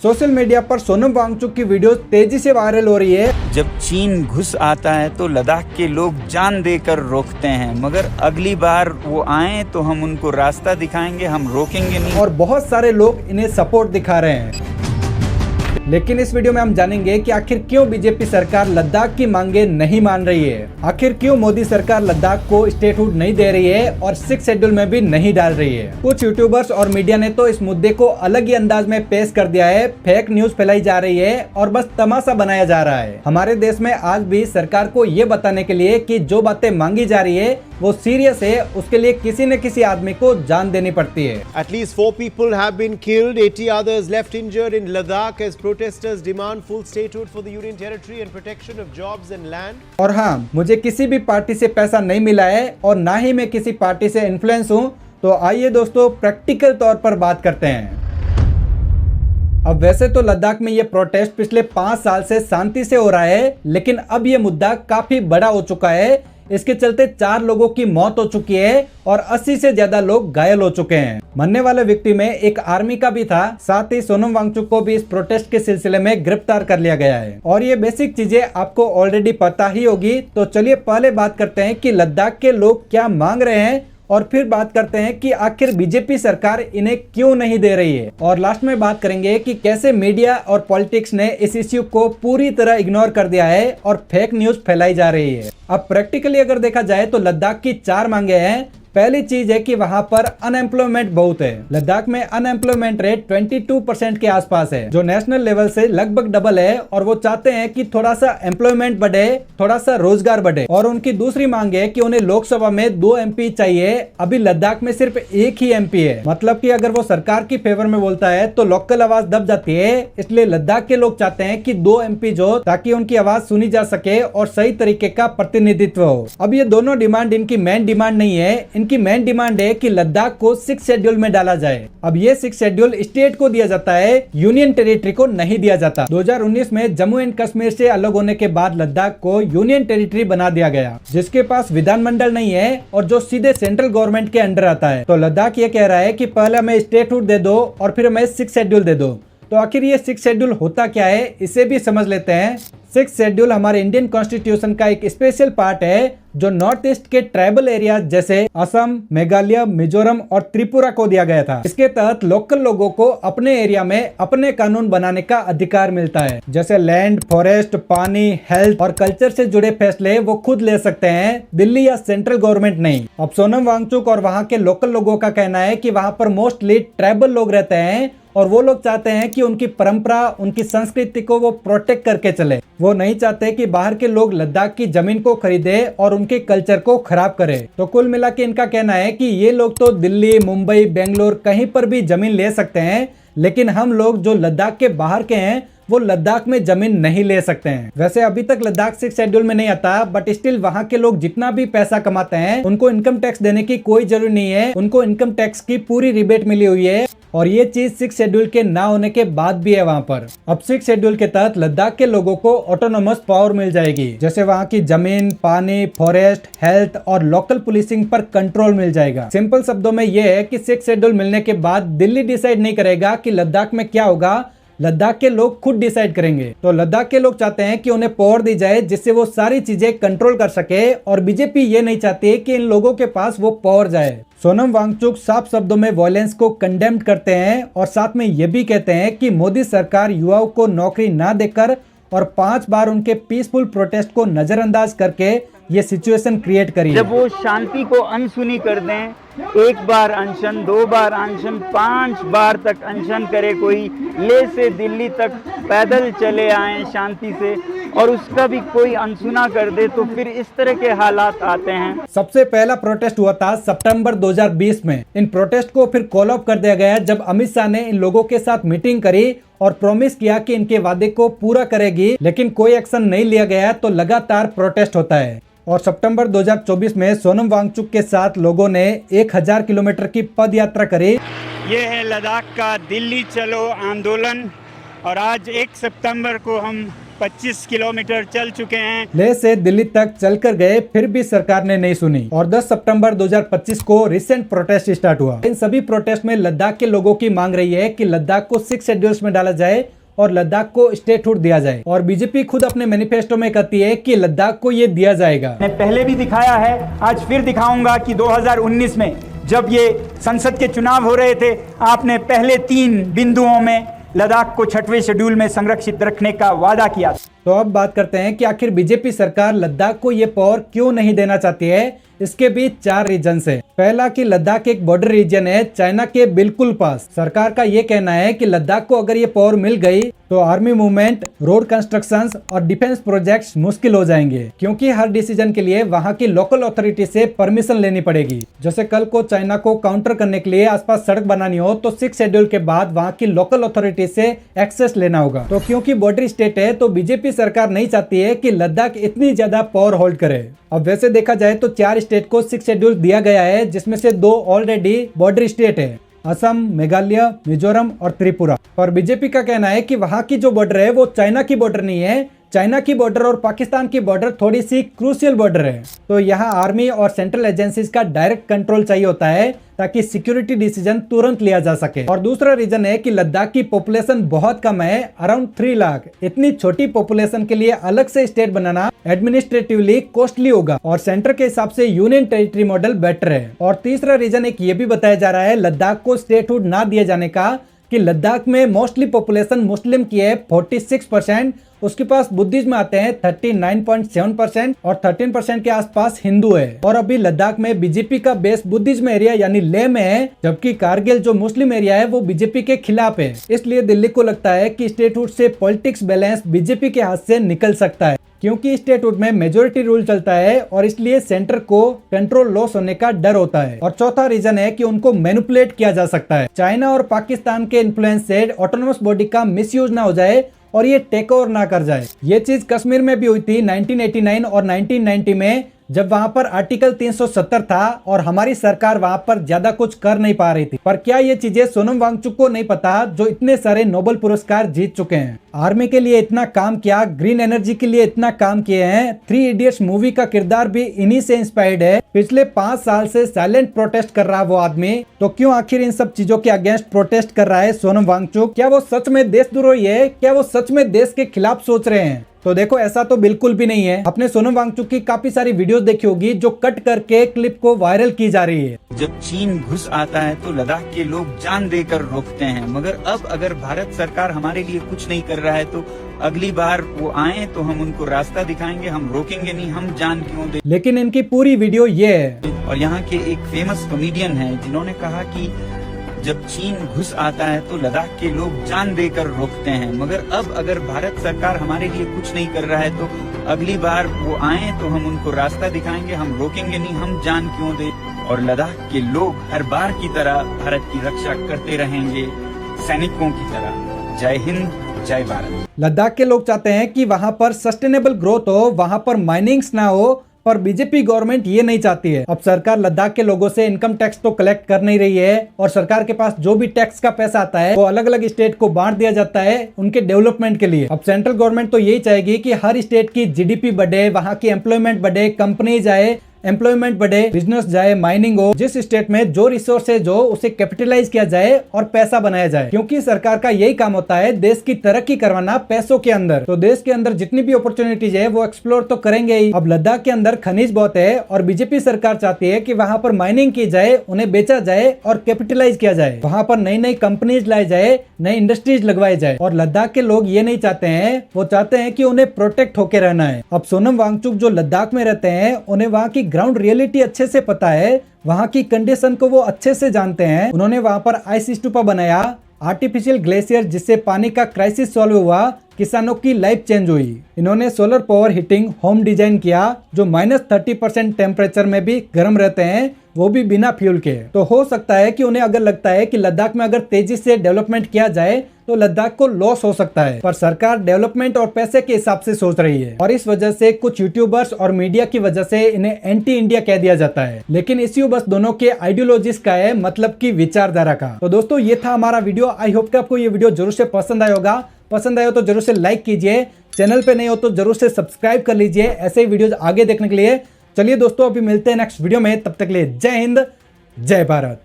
Social media पर सोनम वांगचुक की video तेजी से वायरल हो रही है। जब चीन घुस आता है तो लद्दाख के लोग जान देकर रोकते हैं, मगर अगली बार वो आए तो हम उनको रास्ता दिखाएंगे, हम रोकेंगे नहीं। और बहुत सारे लोग इन्हें सपोर्ट दिखा रहे हैं। लेकिन इस वीडियो में हम जानेंगे कि आखिर क्यों बीजेपी सरकार लद्दाख की मांगे नहीं मान रही है, आखिर क्यों मोदी सरकार लद्दाख को स्टेटहुड नहीं दे रही है और 6 शेड्यूल में भी नहीं डाल रही है। कुछ यूट्यूबर्स और मीडिया ने तो इस मुद्दे को अलग ही अंदाज में पेश कर दिया है, फेक न्यूज फैलाई जा रही है और बस तमाशा बनाया जा रहा है। हमारे देश में आज भी सरकार को ये बताने के लिए कि जो बातें मांगी जा रही है वो सीरियस है, उसके लिए किसी न किसी आदमी को जान देनी पड़ती है। At least 4 people have been killed, 80 others left injured in Ladakh as protesters demand full statehood for the Union Territory and protection of jobs and land. और हाँ, मुझे किसी भी पार्टी से पैसा नहीं मिला है और ना ही मैं किसी पार्टी से इन्फ्लुएंस हूँ। तो आइए दोस्तों प्रैक्टिकल तौर पर बात करते हैं। अब वैसे तो लद्दाख में ये प्रोटेस्ट पिछले 5 साल से शांति से हो रहा है, लेकिन अब ये मुद्दा काफी बड़ा हो चुका है। इसके चलते 4 लोगों की मौत हो चुकी है और 80 से ज्यादा लोग घायल हो चुके हैं। मरने वाले व्यक्ति में एक आर्मी का भी था। साथ ही सोनम वांगचुक को भी इस प्रोटेस्ट के सिलसिले में गिरफ्तार कर लिया गया है। और ये बेसिक चीजें आपको ऑलरेडी पता ही होगी। तो चलिए पहले बात करते हैं कि लद्दाख के लोग क्या मांग रहे हैं और फिर बात करते हैं कि आखिर बीजेपी सरकार इन्हें क्यों नहीं दे रही है। और लास्ट में बात करेंगे कि कैसे मीडिया और पॉलिटिक्स ने इस इश्यू को पूरी तरह इग्नोर कर दिया है और फेक न्यूज फैलाई जा रही है। अब प्रैक्टिकली अगर देखा जाए तो लद्दाख की 4 मांगे हैं। पहली चीज है कि वहां पर अनएम्प्लॉयमेंट बहुत है। लद्दाख में अनएम्प्लॉयमेंट रेट 22% के आसपास है, जो नेशनल लेवल से लगभग डबल है। और वो चाहते हैं कि थोड़ा सा एम्प्लॉयमेंट बढ़े, थोड़ा सा रोजगार बढ़े। और उनकी दूसरी मांग है कि उन्हें लोकसभा में 2 MP चाहिए। अभी लद्दाख में सिर्फ 1 ही MP है, मतलब कि अगर वो सरकार की फेवर में बोलता है तो लोकल आवाज दब जाती है। इसलिए लद्दाख के लोग चाहते हैं कि 2 MP हो, ताकि उनकी आवाज सुनी जा सके और सही तरीके का प्रतिनिधित्व हो। अब ये दोनों डिमांड इनकी मेन डिमांड नहीं है। इनकी मेन डिमांड है कि लद्दाख को 6 शेड्यूल में डाला जाए। अब ये 6 शेड्यूल स्टेट को दिया जाता है, यूनियन टेरिटरी को नहीं दिया जाता। 2019 में जम्मू एंड कश्मीर से अलग होने के बाद लद्दाख को यूनियन टेरिटरी बना दिया गया, जिसके पास विधानमंडल नहीं है और जो सीधे सेंट्रल गवर्नमेंट के अंडर आता है। तो लद्दाख ये कह रहा है कि पहले हमें स्टेटहुड दे दो और फिर हमें 6 शेड्यूल दे दो। तो आखिर ये 6 शेड्यूल होता क्या है, इसे भी समझ लेते हैं। 6 शेड्यूल हमारे इंडियन कॉन्स्टिट्यूशन का एक स्पेशल पार्ट है, जो नॉर्थ ईस्ट के ट्राइबल एरिया जैसे असम, मेघालय, मिजोरम और त्रिपुरा को दिया गया था। इसके तहत लोकल लोगों को अपने एरिया में अपने कानून बनाने का अधिकार मिलता है, जैसे लैंड, फॉरेस्ट, पानी, हेल्थ और कल्चर से जुड़े फैसले वो खुद ले सकते हैं, दिल्ली या सेंट्रल गवर्नमेंट नहीं। अब सोनम वांगचुक और वहाँ के लोकल लोगों का कहना है कि वहाँ पर मोस्टली ट्राइबल लोग रहते हैं और वो लोग चाहते हैं कि उनकी परंपरा, उनकी संस्कृति को वो प्रोटेक्ट करके चले। वो नहीं चाहते कि बाहर के लोग लद्दाख की जमीन को खरीदे और उनके कल्चर को खराब करे। तो कुल मिला के इनका कहना है कि ये लोग तो दिल्ली, मुंबई, बेंगलोर कहीं पर भी जमीन ले सकते हैं, लेकिन हम लोग जो लद्दाख के बाहर के हैं वो लद्दाख में जमीन नहीं ले सकते हैं। वैसे अभी तक लद्दाख 6 शेड्यूल में नहीं आता, बट स्टिल वहाँ के लोग जितना भी पैसा कमाते हैं उनको इनकम टैक्स देने की कोई जरूरत नहीं है। उनको इनकम टैक्स की पूरी रिबेट मिली हुई है और ये चीज 6 शेड्यूल के ना होने के बाद भी है वहाँ पर। अब 6 शेड्यूल के तहत लद्दाख के लोगों को ऑटोनोमस पावर मिल जाएगी, जैसे वहाँ की जमीन, पानी, फॉरेस्ट, हेल्थ और लोकल पुलिसिंग पर कंट्रोल मिल जाएगा। सिंपल शब्दों में ये है कि 6 शेड्यूल मिलने के बाद दिल्ली डिसाइड नहीं करेगा कि लद्दाख में क्या होगा, लद्दाख के लोग खुद डिसाइड करेंगे। तो लद्दाख के लोग चाहते हैं कि उन्हें पावर दी जाए जिससे वो सारी चीजें कंट्रोल कर सके, और बीजेपी ये नहीं चाहती कि इन लोगों के पास वो पावर जाए। सोनम वांगचुक साफ शब्दों में वायलेंस को कंडेम करते हैं और साथ में ये भी कहते हैं कि मोदी सरकार युवाओं को नौकरी ना देकर और 5 बार उनके पीसफुल प्रोटेस्ट को नजरअंदाज करके ये सिचुएशन क्रिएट करी है। जब वो शांति को अनसुनी कर दें, 1 बार अनशन, 2 बार अनशन, 5 बार तक अनशन करे, कोई ले से दिल्ली तक पैदल चले आए शांति से और उसका भी कोई अनसुना कर दे, तो फिर इस तरह के हालात आते हैं। सबसे पहला प्रोटेस्ट हुआ था सितंबर 2020 में। इन प्रोटेस्ट को फिर कॉल ऑफ कर दिया गया जब अमित शाह ने इन लोगों के साथ मीटिंग करी और प्रॉमिस किया कि इनके वादे को पूरा करेगी, लेकिन कोई एक्शन नहीं लिया गया। तो लगातार प्रोटेस्ट होता है और सितंबर 2024 में सोनम वांगचुक के साथ लोगों ने 1000 किलोमीटर की पद यात्रा करी। ये है लद्दाख का दिल्ली चलो आंदोलन और आज 1 सितंबर को हम 25 किलोमीटर चल चुके हैं। लेह से दिल्ली तक चलकर गए, फिर भी सरकार ने नहीं सुनी और 10 सितंबर 2025 को रिसेंट प्रोटेस्ट स्टार्ट हुआ। इन सभी प्रोटेस्ट में लद्दाख के लोगों की मांग रही है कि लद्दाख को 6 शेड्यूल्स में डाला जाए और लद्दाख को स्टेटहुड दिया जाए। और बीजेपी खुद अपने मैनिफेस्टो में कहती है कि लद्दाख को ये दिया जाएगा। मैं पहले भी दिखाया है, आज फिर दिखाऊंगा कि 2019 में जब ये संसद के चुनाव हो रहे थे, आपने पहले 3 बिंदुओं में लद्दाख को 6वें शेड्यूल में संरक्षित रखने का वादा किया। तो अब बात करते हैं कि आखिर बीजेपी सरकार लद्दाख को ये पावर क्यों नहीं देना चाहती है। इसके भी 4 रीजन है। पहला कि लद्दाख एक बॉर्डर रीजन है चाइना के बिल्कुल पास। सरकार का ये कहना है कि लद्दाख को अगर ये पावर मिल गई तो आर्मी मूवमेंट, रोड कंस्ट्रक्शंस और डिफेंस प्रोजेक्ट्स मुश्किल हो जाएंगे, क्योंकि हर डिसीजन के लिए वहाँ की लोकल अथॉरिटी से परमिशन लेनी पड़ेगी। जैसे कल को चाइना को काउंटर करने के लिए आसपास सड़क बनानी हो तो 6 शेड्यूल के बाद वहाँ की लोकल अथॉरिटी से एक्सेस लेना होगा। तो क्योंकि बॉर्डर स्टेट है तो बीजेपी सरकार नहीं चाहती है कि लद्दाख इतनी ज्यादा पावर होल्ड करे। अब वैसे देखा जाए तो 4 स्टेट को 6 शेड्यूल दिया गया है, जिसमें से 2 ऑलरेडी बॉर्डर स्टेट है, असम, मेघालय, मिजोरम और त्रिपुरा। पर बीजेपी का कहना है कि वहाँ की जो बॉर्डर है वो चाइना की बॉर्डर नहीं है। चाइना की बॉर्डर और पाकिस्तान की बॉर्डर थोड़ी सी क्रूशियल बॉर्डर है, तो यहाँ आर्मी और सेंट्रल एजेंसीज का डायरेक्ट कंट्रोल चाहिए होता है ताकि सिक्योरिटी डिसीजन तुरंत लिया जा सके। और दूसरा रीजन है कि लद्दाख की पॉपुलेशन बहुत कम है, अराउंड 3 लाख। इतनी छोटी पॉपुलेशन के लिए अलग से स्टेट बनाना एडमिनिस्ट्रेटिवली कॉस्टली होगा और सेंटर के हिसाब से यूनियन टेरिटरी मॉडल बेटर है। और तीसरा रीजन एक ये भी बताया जा रहा है लद्दाख को स्टेटहुड ना दिए जाने का, कि लद्दाख में मोस्टली पॉपुलेशन मुस्लिम की है 46%, उसके पास बुद्धिज्म आते हैं 39.7% और 13% के आसपास हिंदू है। और अभी लद्दाख में बीजेपी का बेस बुद्धिज्म एरिया यानी लेह में है, जबकि कारगिल जो मुस्लिम एरिया है वो बीजेपी के खिलाफ है। इसलिए दिल्ली को लगता है कि स्टेटहुड से पॉलिटिक्स बैलेंस बीजेपी के हाथ से निकल सकता है, क्योंकि स्टेटहुड में मेजोरिटी रूल चलता है और इसलिए सेंटर को कंट्रोल लॉस होने का डर होता है। और चौथा रीजन है कि उनको मैनिपुलेट किया जा सकता है। चाइना और पाकिस्तान के इन्फ्लुएंस से ऑटोनोमस बॉडी का मिसयूज ना हो जाए और ये टेक ओवर ना कर जाए। ये चीज कश्मीर में भी हुई थी 1989 और 1990 में, जब वहां पर आर्टिकल 370 था और हमारी सरकार वहां पर ज्यादा कुछ कर नहीं पा रही थी। पर क्या ये चीजें सोनम वांगचुक को नहीं पता, जो इतने सारे नोबेल पुरस्कार जीत चुके हैं? आर्मी के लिए इतना काम किया, ग्रीन एनर्जी के लिए इतना काम किए हैं। 3 इडियट्स मूवी का किरदार भी इन्हीं से इंस्पायर्ड है। पिछले 5 साल से साइलेंट प्रोटेस्ट कर रहा है वो आदमी, तो क्यों आखिर इन सब चीजों के अगेंस्ट प्रोटेस्ट कर रहा है सोनम वांगचुक? क्या वो सच में देशद्रोही है? क्या वो सच में देश के खिलाफ सोच रहे हैं? तो देखो, ऐसा तो बिल्कुल भी नहीं है। अपने सोनम वांगचुक की काफी सारी वीडियोस देखी होगी जो कट करके क्लिप को वायरल की जा रही है। जब चीन घुस आता है तो लद्दाख के लोग जान देकर रोकते हैं, मगर अब अगर भारत सरकार हमारे लिए कुछ नहीं कर रहा है तो अगली बार वो आए तो हम उनको रास्ता दिखाएंगे, हम रोकेंगे नहीं, हम जान क्यों दे। लेकिन इनकी पूरी वीडियो ये है। और यहाँ के एक फेमस कॉमेडियन है जिन्होंने कहा कि जब चीन घुस आता है तो लद्दाख के लोग जान देकर रोकते हैं, मगर अब अगर भारत सरकार हमारे लिए कुछ नहीं कर रहा है तो अगली बार वो आए तो हम उनको रास्ता दिखाएंगे, हम रोकेंगे नहीं, हम जान क्यों दे। और लद्दाख के लोग हर बार की तरह भारत की रक्षा करते रहेंगे, सैनिकों की तरह। जय हिंद, जय भारत। लद्दाख के लोग चाहते हैं कि वहाँ पर सस्टेनेबल ग्रोथ हो, वहाँ पर माइनिंग्स ना हो, पर बीजेपी गवर्नमेंट ये नहीं चाहती है। अब सरकार लद्दाख के लोगों से इनकम टैक्स तो कलेक्ट कर नहीं रही है और सरकार के पास जो भी टैक्स का पैसा आता है वो अलग अलग स्टेट को बांट दिया जाता है उनके डेवलपमेंट के लिए। अब सेंट्रल गवर्नमेंट तो यही चाहेगी कि हर स्टेट की जीडीपी बढ़े, वहाँ की एम्प्लॉयमेंट बढ़े, कंपनीज आए, एम्प्लॉयमेंट बढ़े, बिजनेस जाए, माइनिंग हो। जिस स्टेट में जो रिसोर्सेज हो उसे कैपिटलाइज किया जाए और पैसा बनाया जाए, क्योंकि सरकार का यही काम होता है देश की तरक्की करवाना पैसों के अंदर। तो देश के अंदर जितनी भी अपॉर्चुनिटीज है वो एक्सप्लोर तो करेंगे ही। अब लद्दाख के अंदर खनिज बहुत है और बीजेपी सरकार चाहती है कि वहाँ पर माइनिंग की जाए, उन्हें बेचा जाए और कैपिटलाइज किया जाए, वहाँ पर नई नई कंपनीज लाई जाए, नई इंडस्ट्रीज लगवाई जाए। और लद्दाख के लोग ये नहीं चाहते हैं, वो चाहते हैं कि उन्हें प्रोटेक्ट होके रहना है। अब सोनम वांगचुक जो लद्दाख में रहते हैं उन्हें वहाँ की ग्राउंड रियलिटी अच्छे से पता है, वहाँ की कंडीशन को वो अच्छे से जानते हैं। उन्होंने वहाँ पर आइस स्तूपा बनाया, आर्टिफिशियल ग्लेशियर, जिससे पानी का क्राइसिस सॉल्व हुआ, किसानों की लाइफ चेंज हुई। इन्होंने solar power heating home design किया जो -30% टेम्परेचर में भी गर्म रहते हैं, वो भी बिना फ्यूल के। तो हो सकता है कि उन्हें अगर लगता है कि लद्दाख में अगर तेजी से डेवलपमेंट किया जाए तो लद्दाख को लॉस हो सकता है, पर सरकार डेवलपमेंट और पैसे के हिसाब से सोच रही है और इस वजह से कुछ यूट्यूबर्स और मीडिया की वजह से इन्हें एंटी इंडिया कह दिया जाता है। लेकिन इश्यू बस दोनों के आइडियोलॉजीज का है, मतलब की विचारधारा का। तो दोस्तों, ये था हमारा वीडियो। आई होप कि आपको ये वीडियो जरूर से पसंद आया होगा। पसंद आया हो तो जरूर से लाइक कीजिए, चैनल पे नहीं हो तो जरूर से सब्सक्राइब कर लीजिए ऐसे ही वीडियोज आगे देखने के लिए। चलिए दोस्तों, अभी मिलते हैं नेक्स्ट वीडियो में, तब तक के लिए जय हिंद, जय भारत।